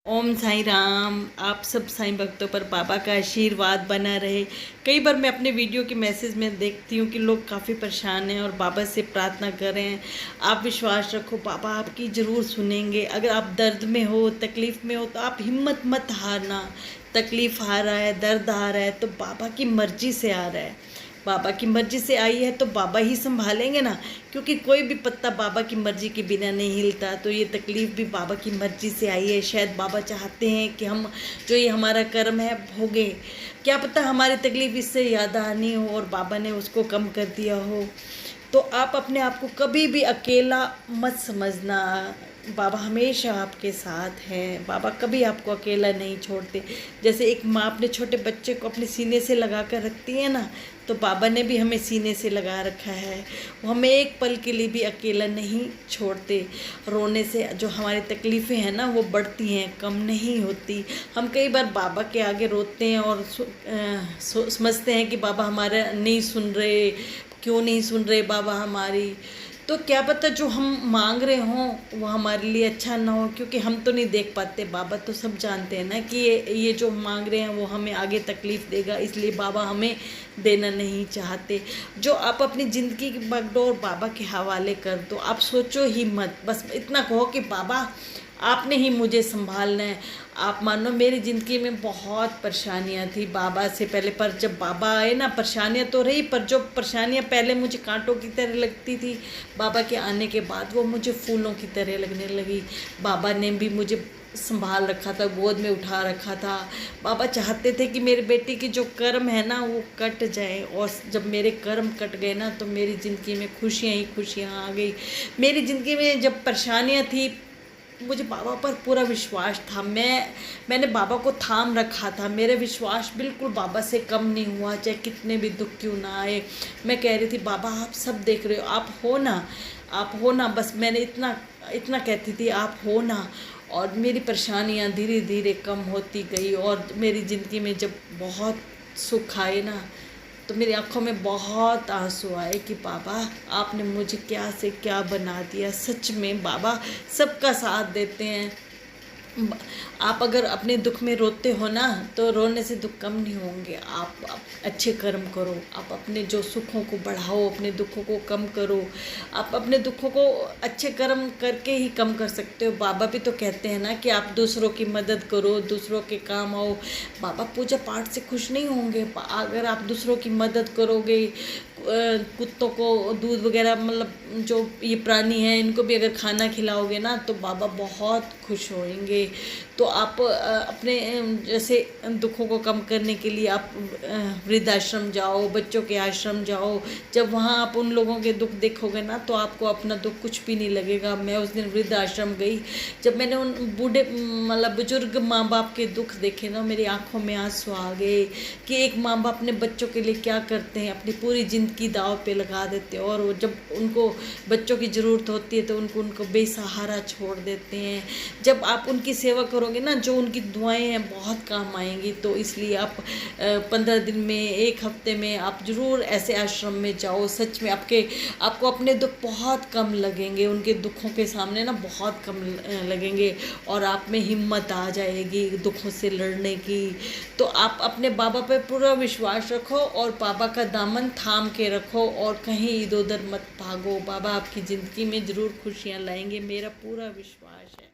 ओम साईं राम। आप सब साईं भक्तों पर बाबा का आशीर्वाद बना रहे। कई बार मैं अपने वीडियो के मैसेज में देखती हूँ कि लोग काफ़ी परेशान हैं और बाबा से प्रार्थना कर रहे हैं। आप विश्वास रखो, बाबा आपकी ज़रूर सुनेंगे। अगर आप दर्द में हो, तकलीफ़ में हो, तो आप हिम्मत मत हारना। तकलीफ़ आ रहा है, दर्द आ रहा है, तो बाबा की मर्ज़ी से आ रहा है। बाबा की मर्ज़ी से आई है तो बाबा ही संभालेंगे ना, क्योंकि कोई भी पत्ता बाबा की मर्ज़ी के बिना नहीं हिलता। तो ये तकलीफ़ भी बाबा की मर्ज़ी से आई है। शायद बाबा चाहते हैं कि हम जो ये हमारा कर्म है भोगे। क्या पता हमारी तकलीफ़ इससे ज़्यादा आनी हो और बाबा ने उसको कम कर दिया हो। तो आप अपने आप को कभी भी अकेला मत समझना। बाबा हमेशा आपके साथ हैं। बाबा कभी आपको अकेला नहीं छोड़ते। जैसे एक माँ अपने छोटे बच्चे को अपने सीने से लगा कर रखती है ना, तो बाबा ने भी हमें सीने से लगा रखा है। वो हमें एक पल के लिए भी अकेला नहीं छोड़ते। रोने से जो हमारी तकलीफ़ें हैं ना, वो बढ़ती हैं, कम नहीं होती। हम कई बार बाबा के आगे रोते हैं और समझते हैं कि बाबा हमारा नहीं सुन रहे, क्यों नहीं सुन रहे बाबा हमारी। तो क्या पता जो हम मांग रहे हों वो हमारे लिए अच्छा ना हो, क्योंकि हम तो नहीं देख पाते। बाबा तो सब जानते हैं ना कि ये जो मांग रहे हैं वो हमें आगे तकलीफ़ देगा, इसलिए बाबा हमें देना नहीं चाहते। जो आप अपनी ज़िंदगी की बागडोर बाबा के हवाले कर दो। आप सोचो ही मत, बस इतना कहो कि बाबा आपने ही मुझे संभालना है। आप मानो मेरी ज़िंदगी में बहुत परेशानियाँ थी बाबा से पहले, पर जब बाबा आए ना, परेशानियाँ तो रही, पर जो परेशानियाँ पहले मुझे कांटों की तरह लगती थी, बाबा के आने के बाद वो मुझे फूलों की तरह लगने लगी। बाबा ने भी मुझे संभाल रखा था, गोद में उठा रखा था। बाबा चाहते थे कि मेरे बेटे की जो कर्म है ना वो कट जाए, और जब मेरे कर्म कट गए ना तो मेरी ज़िंदगी में खुशियाँ ही खुशियाँ आ गई। मेरी ज़िंदगी में जब परेशानियाँ थी, मुझे बाबा पर पूरा विश्वास था। मैंने बाबा को थाम रखा था। मेरा विश्वास बिल्कुल बाबा से कम नहीं हुआ, चाहे कितने भी दुख क्यों ना आए। मैं कह रही थी बाबा आप सब देख रहे हो, आप हो ना, आप हो ना। बस मैंने इतना इतना कहती थी आप हो ना। और मेरी परेशानियाँ धीरे धीरे कम होती गई, और मेरी ज़िंदगी में जब बहुत सुख आए ना, तो मेरी आंखों में बहुत आंसू आए कि बाबा आपने मुझे क्या से क्या बना दिया। सच में बाबा सबका साथ देते हैं। आप अगर अपने दुख में रोते हो ना, तो रोने से दुख कम नहीं होंगे। आप अच्छे कर्म करो, आप अपने जो सुखों को बढ़ाओ, अपने दुखों को कम करो। आप अपने दुखों को अच्छे कर्म करके ही कम कर सकते हो। बाबा भी तो कहते हैं ना कि आप दूसरों की मदद करो, दूसरों के काम आओ। बाबा पूजा पाठ से खुश नहीं होंगे। अगर आप दूसरों की मदद करोगे, कुत्तों को दूध वगैरह, मतलब जो ये प्राणी हैं इनको भी अगर खाना खिलाओगे ना, तो बाबा बहुत खुश होंगे। तो आप अपने जैसे दुखों को कम करने के लिए आप वृद्धाश्रम जाओ, बच्चों के आश्रम जाओ। जब वहाँ आप उन लोगों के दुख देखोगे ना, तो आपको अपना दुख कुछ भी नहीं लगेगा। मैं उस दिन वृद्धाश्रम गई, जब मैंने उन बूढ़े मतलब बुजुर्ग माँ बाप के दुख देखे ना, मेरी आंखों में आंसू आ गए कि एक माँ बाप अपने बच्चों के लिए क्या करते हैं, अपनी पूरी ज़िंदगी दांव पे लगा देते हैं। और जब उनको बच्चों की ज़रूरत होती है तो उनको बेसहारा छोड़ देते हैं। जब आप उनकी सेवा करोगे ना, जो उनकी दुआएं हैं बहुत काम आएंगी। तो इसलिए आप 15 दिन में, एक हफ्ते में आप ज़रूर ऐसे आश्रम में जाओ। सच में आपको अपने दुख बहुत कम लगेंगे, उनके दुखों के सामने ना बहुत कम लगेंगे, और आप में हिम्मत आ जाएगी दुखों से लड़ने की। तो आप अपने बाबा पर पूरा विश्वास रखो और बाबा का दामन थाम के रखो, और कहीं इधर उधर मत भागो। बाबा आपकी ज़िंदगी में ज़रूर खुशियाँ लाएंगे, मेरा पूरा विश्वास है।